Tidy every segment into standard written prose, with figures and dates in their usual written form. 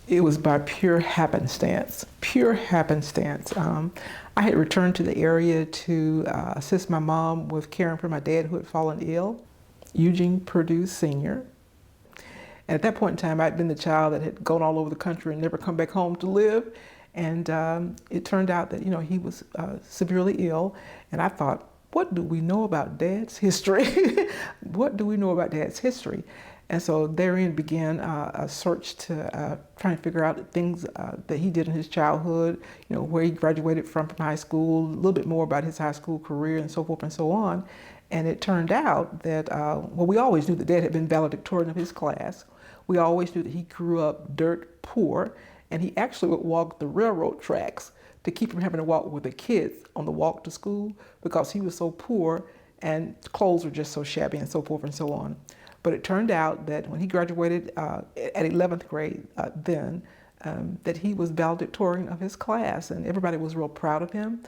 It was by pure happenstance, pure happenstance. I had returned to the area to assist my mom with caring for my dad who had fallen ill, Eugene Perdue Sr. And at that point in time, I'd been the child that had gone all over the country and never come back home to live. And it turned out that, he was severely ill. And I thought, what do we know about Dad's history? What do we know about Dad's history? And so therein began a search to try and figure out things that he did in his childhood, where he graduated from high school, a little bit more about his high school career and so forth and so on. And it turned out that, we always knew that Dad had been valedictorian of his class. We always knew that he grew up dirt poor, and he actually would walk the railroad tracks to keep from having to walk with the kids on the walk to school because he was so poor and clothes were just so shabby and so forth and so on. But it turned out that when he graduated at 11th grade that he was valedictorian of his class, and everybody was real proud of him.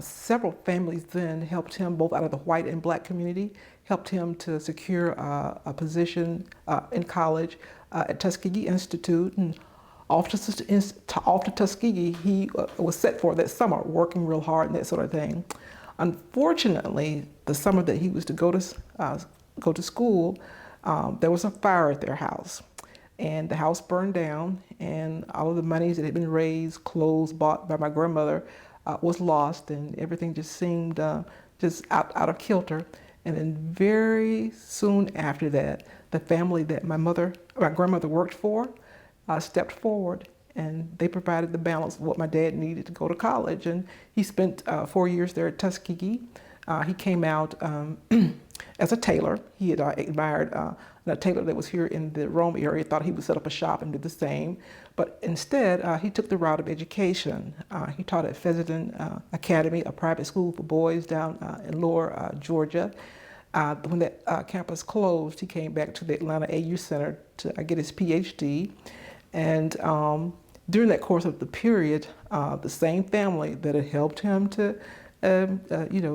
Several families then helped him, both out of the white and black community, helped him to secure a position in college at Tuskegee Institute. And off to Tuskegee, he was set for that summer, working real hard and that sort of thing. Unfortunately, the summer that he was to go to school, there was a fire at their house, and the house burned down, and all of the monies that had been raised, clothes bought by my grandmother, was lost, and everything just seemed just out of kilter. And then very soon after that, the family that my grandmother worked for stepped forward, and they provided the balance of what my dad needed to go to college. And he spent 4 years there at Tuskegee. He came out as a tailor. He had admired a tailor that was here in the Rome area, thought he would set up a shop and do the same. But instead, he took the route of education. He taught at Fessenden Academy, a private school for boys down in Lower Georgia. When that campus closed, he came back to the Atlanta AU Center to get his PhD. And during that course of the period, the same family that had helped him to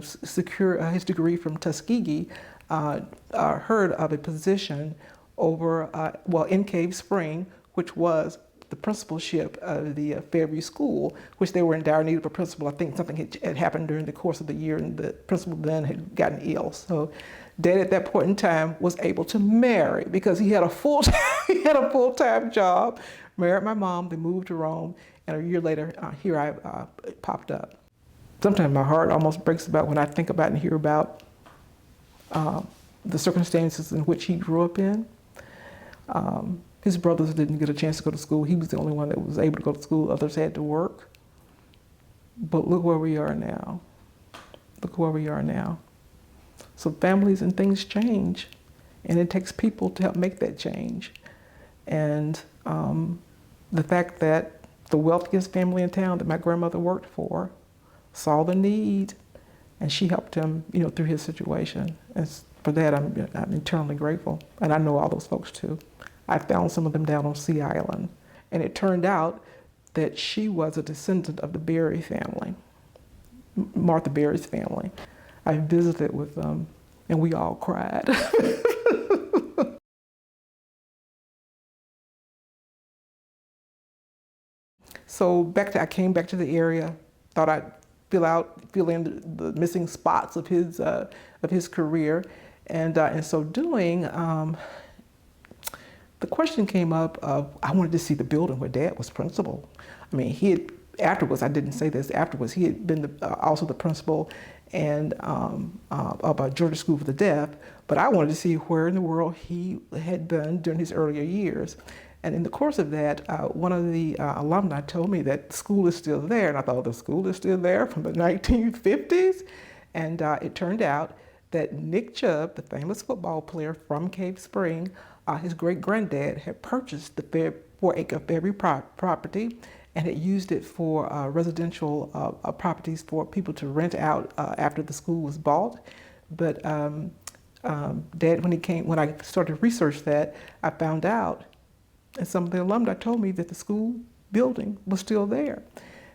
secure his degree from Tuskegee heard of a position over, in Cave Spring, which was the principalship of the Fairview School, which they were in dire need of a principal. I think something had happened during the course of the year, and the principal then had gotten ill. So Dad at that point in time was able to marry because he had a full-time job, married my mom, they moved to Rome, and a year later, here I popped up. Sometimes my heart almost breaks about when I think about and hear about the circumstances in which he grew up in. His brothers didn't get a chance to go to school. He was the only one that was able to go to school. Others had to work. But look where we are now. Look where we are now. So families and things change, and it takes people to help make that change. And the fact that the wealthiest family in town that my grandmother worked for saw the need, and she helped him, through his situation. And for that, I'm eternally grateful. And I know all those folks too. I found some of them down on Sea Island, and it turned out that she was a descendant of the Berry family, Martha Berry's family. I visited with them, and we all cried. So I came back to the area, thought I'd fill in the missing spots of his career, and in so doing, the question came up of I wanted to see the building where Dad was principal. I mean, afterwards, I didn't say this, afterwards, he had been also the principal and of a Georgia School for the Deaf, but I wanted to see where in the world he had been during his earlier years. And in the course of that, one of the alumni told me that the school is still there, and I thought, the school is still there from the 1950s? And it turned out that Nick Chubb, the famous football player from Cave Spring, his great-granddad had purchased the 4-acre Fairview property and had used it for residential properties for people to rent out after the school was bought. But Dad, when I started to research that, I found out, and some of the alumni told me that the school building was still there.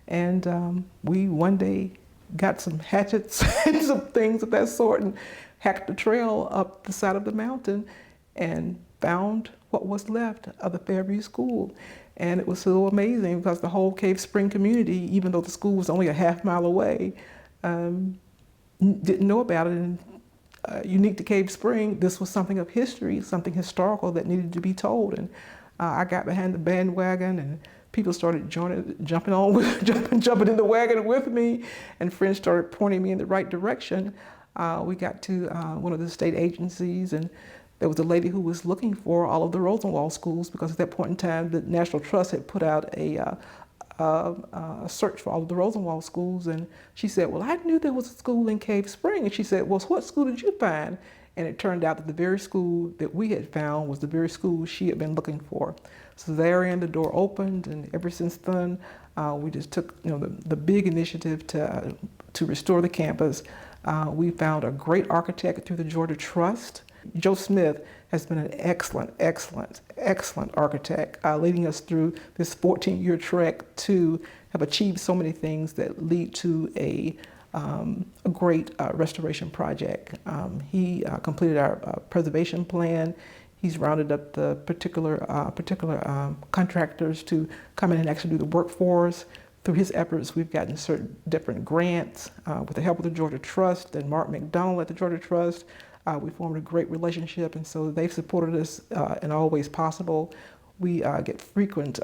And we one day got some hatchets and some things of that sort and hacked the trail up the side of the mountain and found what was left of the Fairview School. And it was so amazing because the whole Cave Spring community, even though the school was only a half-mile away, didn't know about it. And unique to Cave Spring, this was something of history, something historical that needed to be told. And I got behind the bandwagon, and people started jumping in the wagon with me, and friends started pointing me in the right direction. We got to one of the state agencies, and there was a lady who was looking for all of the Rosenwald schools, because at that point in time, the National Trust had put out a search for all of the Rosenwald schools. And she said, well, I knew there was a school in Cave Spring. And she said, well, what school did you find? And it turned out that the very school that we had found was the very school she had been looking for. So therein the door opened, and ever since then, we just took the big initiative to restore the campus. We found a great architect through the Georgia Trust. Joe Smith has been an excellent architect, leading us through this 14-year trek to have achieved so many things that lead to a great restoration project. He completed our preservation plan. He's rounded up the particular contractors to come in and actually do the work for us. Through his efforts, we've gotten certain different grants with the help of the Georgia Trust and Mark McDonald at the Georgia Trust. We formed a great relationship, and so they've supported us in all ways possible. We get frequent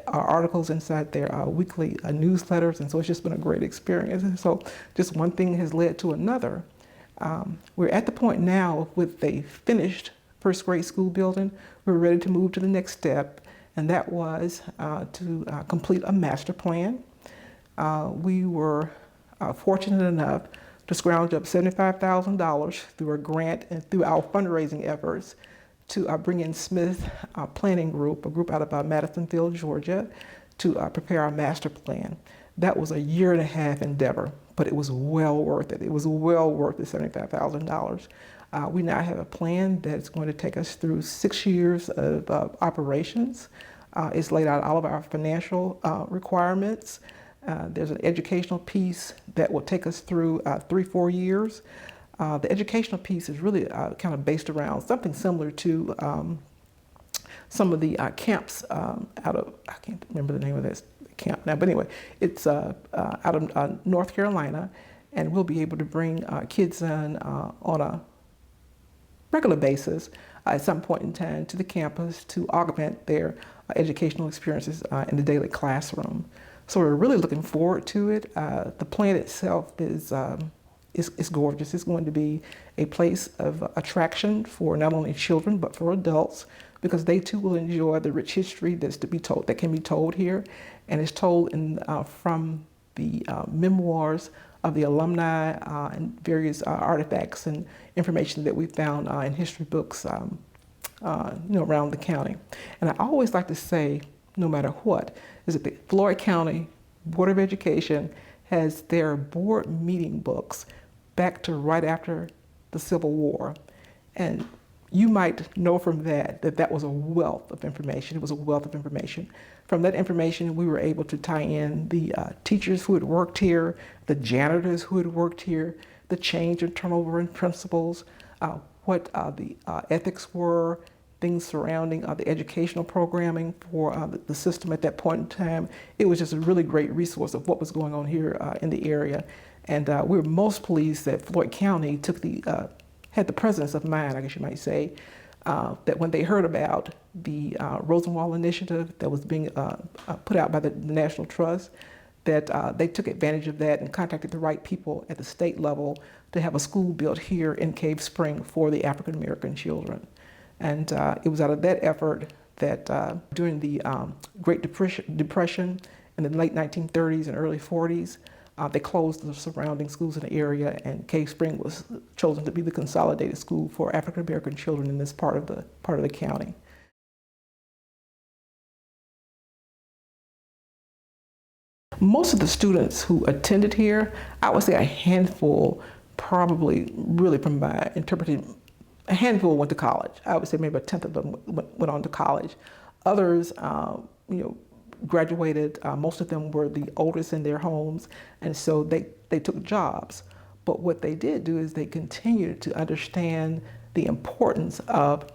articles inside their weekly newsletters, and so it's just been a great experience. And so just one thing has led to another. We're at the point now with a finished first grade school building. We're ready to move to the next step, and that was to complete a master plan. We were fortunate enough to scrounge up $75,000 through a grant and through our fundraising efforts to bring in Smith Planning Group, a group out of Madisonville, Georgia, to prepare our master plan. That was a 1.5-year endeavor, but it was well worth it. It was well worth the $75,000. We now have a plan that's going to take us through 6 years of operations. It's laid out all of our financial requirements. There's an educational piece that will take us through 3-4 years. The educational piece is really kind of based around something similar to some of the camps out of, I can't remember the name of this camp now, but anyway, it's out of North Carolina, and we'll be able to bring kids in on a regular basis at some point in time to the campus to augment their educational experiences in the daily classroom. So we're really looking forward to it. The plan itself is gorgeous. It's going to be a place of attraction for not only children but for adults, because they too will enjoy the rich history that's to be told, that can be told here, and it's told from the memoirs of the alumni and various artifacts and information that we found in history books, around the county. And I always like to say, no matter what, is that the Floyd County Board of Education has their board meeting books back to right after the Civil War. And you might know from that was a wealth of information. It was a wealth of information. From that information, we were able to tie in the teachers who had worked here, the janitors who had worked here, the change and turnover in principals, what the ethics were, things surrounding the educational programming for the system at that point in time. It was just a really great resource of what was going on here in the area. And we were most pleased that Floyd County had the presence of mind, I guess you might say, that when they heard about the Rosenwald initiative that was being put out by the National Trust, that they took advantage of that and contacted the right people at the state level to have a school built here in Cave Spring for the African American children. And it was out of that effort that during the Great Depression in the late 1930s and early 40s, they closed the surrounding schools in the area, and Cave Spring was chosen to be the consolidated school for African American children in this part of the county. Most of the students who attended here, I would say a handful, probably really from my interpreting, a handful went to college. I would say maybe a tenth of them went on to college. Others, graduated. Most of them were the oldest in their homes, and so they took jobs. But what they did do is they continued to understand the importance of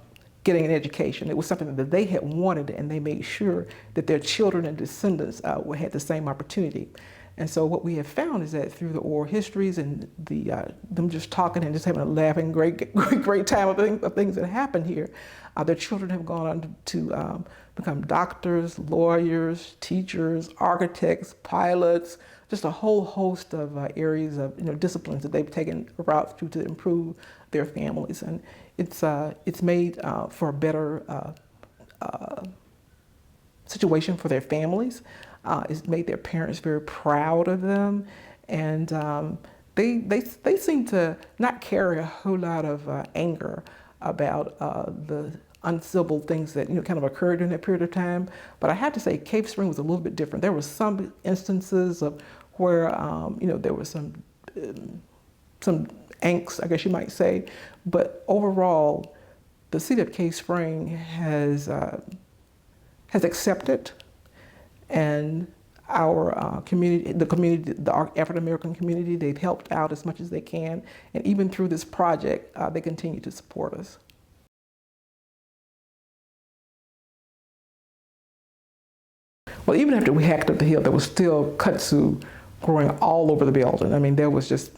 getting an education. It was something that they had wanted, and they made sure that their children and descendants had the same opportunity. And so what we have found is that through the oral histories and them just talking and just having a laughing, great time of things that happened here, their children have gone on to become doctors, lawyers, teachers, architects, pilots, just a whole host of areas of disciplines that they've taken a route through to improve their families. And it's made for a better situation for their families. It's made their parents very proud of them, and they seem to not carry a whole lot of anger about the uncivil things that kind of occurred during that period of time. But I have to say, Cave Spring was a little bit different. There were some instances of where there was some angst, I guess you might say, but overall, the city of Cave Spring has accepted, and our community, the African American community, they've helped out as much as they can, and even through this project, they continue to support us. Well, even after we hacked up the hill, there was still kudzu growing all over the building. I mean, there was just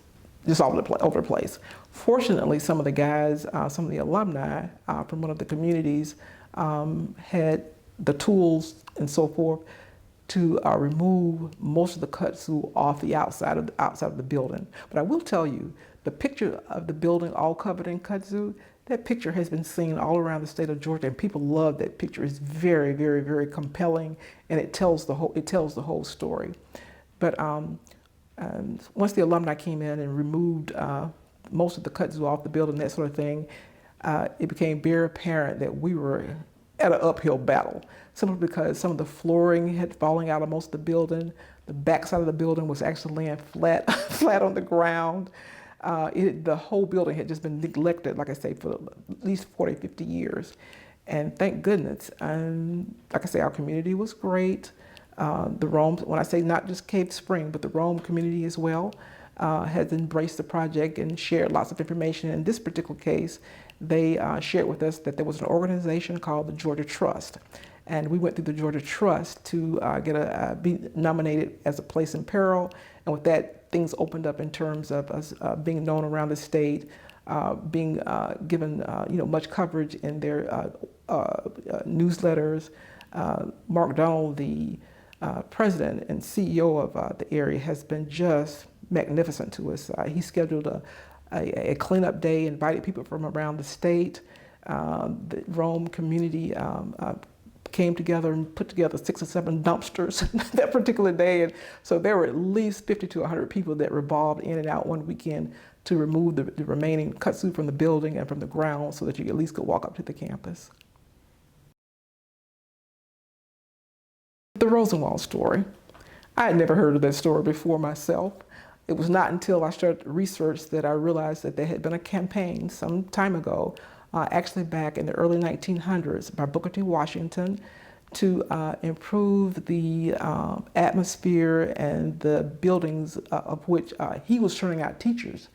all over the place. Fortunately, some of the guys, some of the alumni from one of the communities had the tools and so forth to remove most of the kudzu off the outside of the building. But I will tell you, the picture of the building all covered in kudzu, that picture has been seen all around the state of Georgia, and people love that picture. It's very, very, very compelling, and it tells the whole story. But once the alumni came in and removed most of the kudzu off the building, that sort of thing, it became very apparent that we were at an uphill battle, simply because some of the flooring had fallen out of most of the building. The backside of the building was actually laying flat on the ground. The whole building had just been neglected, like I say, for at least 40, 50 years. And thank goodness, like I say, our community was great. The Rome, when I say not just Cave Spring, but the Rome community as well, has embraced the project and shared lots of information. In this particular case, they shared with us that there was an organization called the Georgia Trust. And we went through the Georgia Trust to be nominated as a place in peril. And with that, things opened up in terms of us being known around the state, being given much coverage in their newsletters. Mark Donald, the president and CEO of the area, has been just magnificent to us. He scheduled a cleanup day, invited people from around the state. The Rome community came together and put together 6 or 7 dumpsters that particular day. And so there were at least 50 to 100 people that revolved in and out one weekend to remove the remaining kudzu from the building and from the ground so that you at least could walk up to the campus. The Rosenwald story. I had never heard of that story before myself. It was not until I started research that I realized that there had been a campaign some time ago, actually back in the early 1900s, by Booker T. Washington, to improve the atmosphere and the buildings of which he was turning out teachers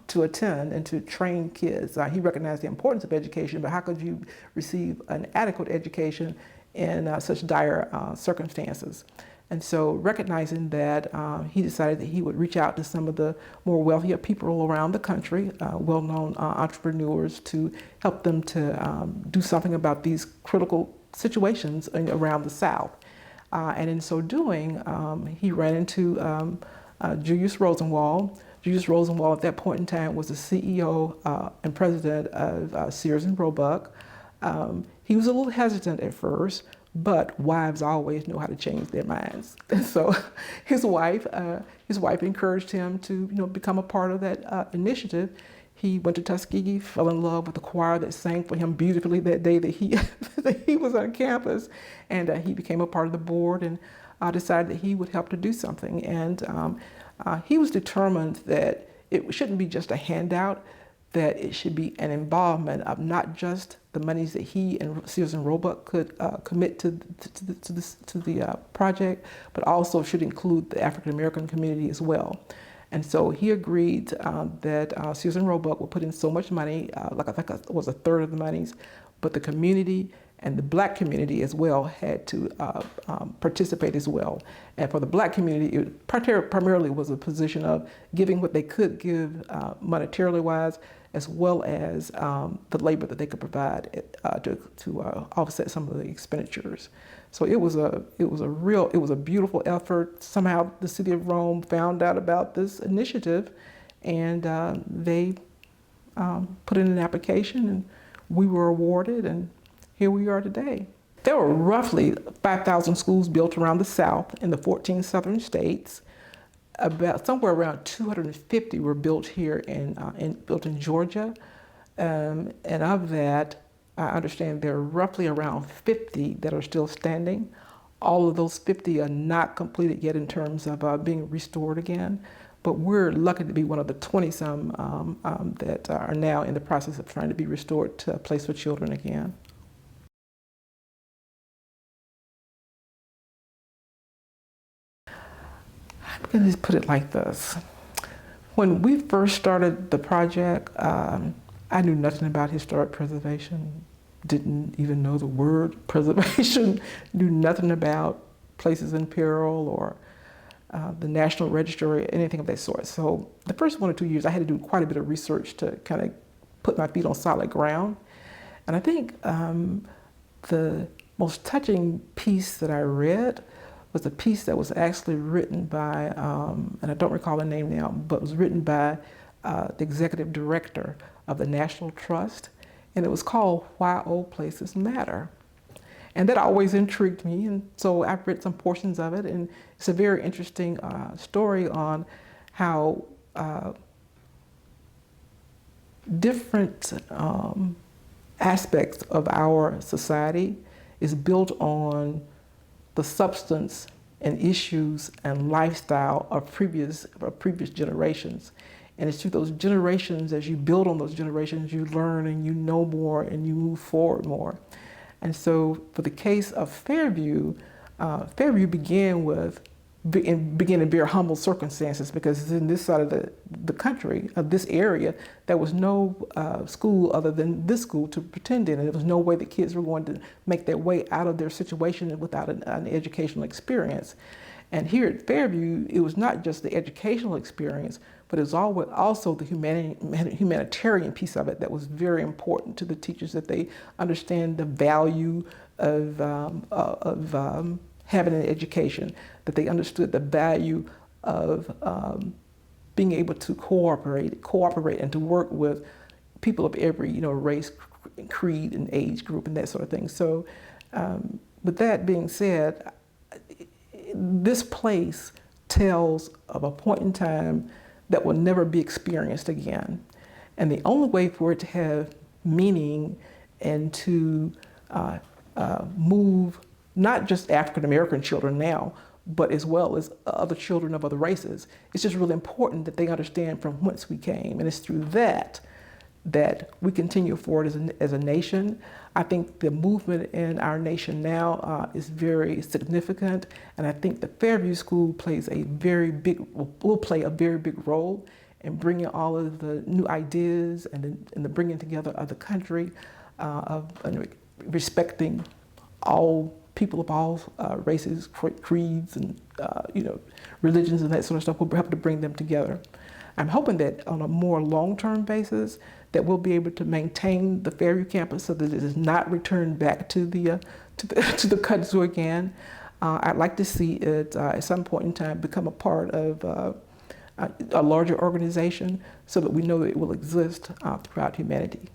to attend and to train kids. He recognized the importance of education, but how could you receive an adequate education in such dire circumstances? And so recognizing that, he decided that he would reach out to some of the more wealthier people around the country, well-known entrepreneurs, to help them to do something about these critical situations around the South. And in so doing, he ran into Julius Rosenwald. Julius Rosenwald at that point in time was the CEO and president of Sears and Roebuck. He was a little hesitant at first, but wives always know how to change their minds. And so his wife encouraged him to become a part of that initiative. He went to Tuskegee, fell in love with the choir that sang for him beautifully that day that he was on campus, and he became a part of the board and decided that he would help to do something. And he was determined that it shouldn't be just a handout, that it should be an involvement of not just the monies that he and Sears and Roebuck could commit to the project, but also should include the African American community as well. And so he agreed that Sears and Roebuck would put in so much money, like I think it was a third of the monies, but the community and the black community as well had to participate as well. And for the black community, it primarily was a position of giving what they could give monetarily wise, as well as the labor that they could provide to offset some of the expenditures. So it was a beautiful effort. Somehow the city of Rome found out about this initiative, and they put in an application, and we were awarded, and here we are today. There were roughly 5,000 schools built around the South in the 14 southern states. About somewhere around 250 were built here built in Georgia, and of that, I understand there are roughly around 50 that are still standing. All of those 50 are not completed yet in terms of being restored again, but we're lucky to be one of the 20-some that are now in the process of trying to be restored to a place for children again. I'm going to put it like this. When we first started the project, I knew nothing about historic preservation, didn't even know the word preservation, knew nothing about places in peril or the National Register or anything of that sort. So the first 1 or 2 years, I had to do quite a bit of research to kind of put my feet on solid ground. And I think the most touching piece that I read was a piece that was actually written by, and I don't recall the name now, but was written by the executive director of the National Trust, and it was called Why Old Places Matter. And that always intrigued me, and so I've read some portions of it, and it's a very interesting story on how different aspects of our society is built on the substance and issues and lifestyle of previous generations. And it's through those generations, as you build on those generations, you learn and you know more and you move forward more. And so for the case of Fairview, Fairview began in very humble circumstances, because in this side of the country, of this area, there was no school other than this school to pretend in, and there was no way that kids were going to make their way out of their situation without an educational experience. And here at Fairview, it was not just the educational experience, but it was also the humanitarian piece of it that was very important to the teachers, that they understand the value of having an education, that they understood the value of being able to cooperate and to work with people of every race, creed, and age group, and that sort of thing. So with that being said, this place tells of a point in time that will never be experienced again. And the only way for it to have meaning and to move not just African American children now, but as well as other children of other races, it's just really important that they understand from whence we came. And it's through that we continue forward as a nation. I think the movement in our nation now is very significant, and I think the Fairview School will play a very big role in bringing all of the new ideas and the bringing together of the country, of respecting all people of all races, creeds, and religions, and that sort of stuff. We'll have to bring them together. I'm hoping that on a more long-term basis, that we'll be able to maintain the Fairview campus so that it is not returned back to the kudzu again. I'd like to see it at some point in time become a part of a larger organization, so that we know that it will exist throughout humanity.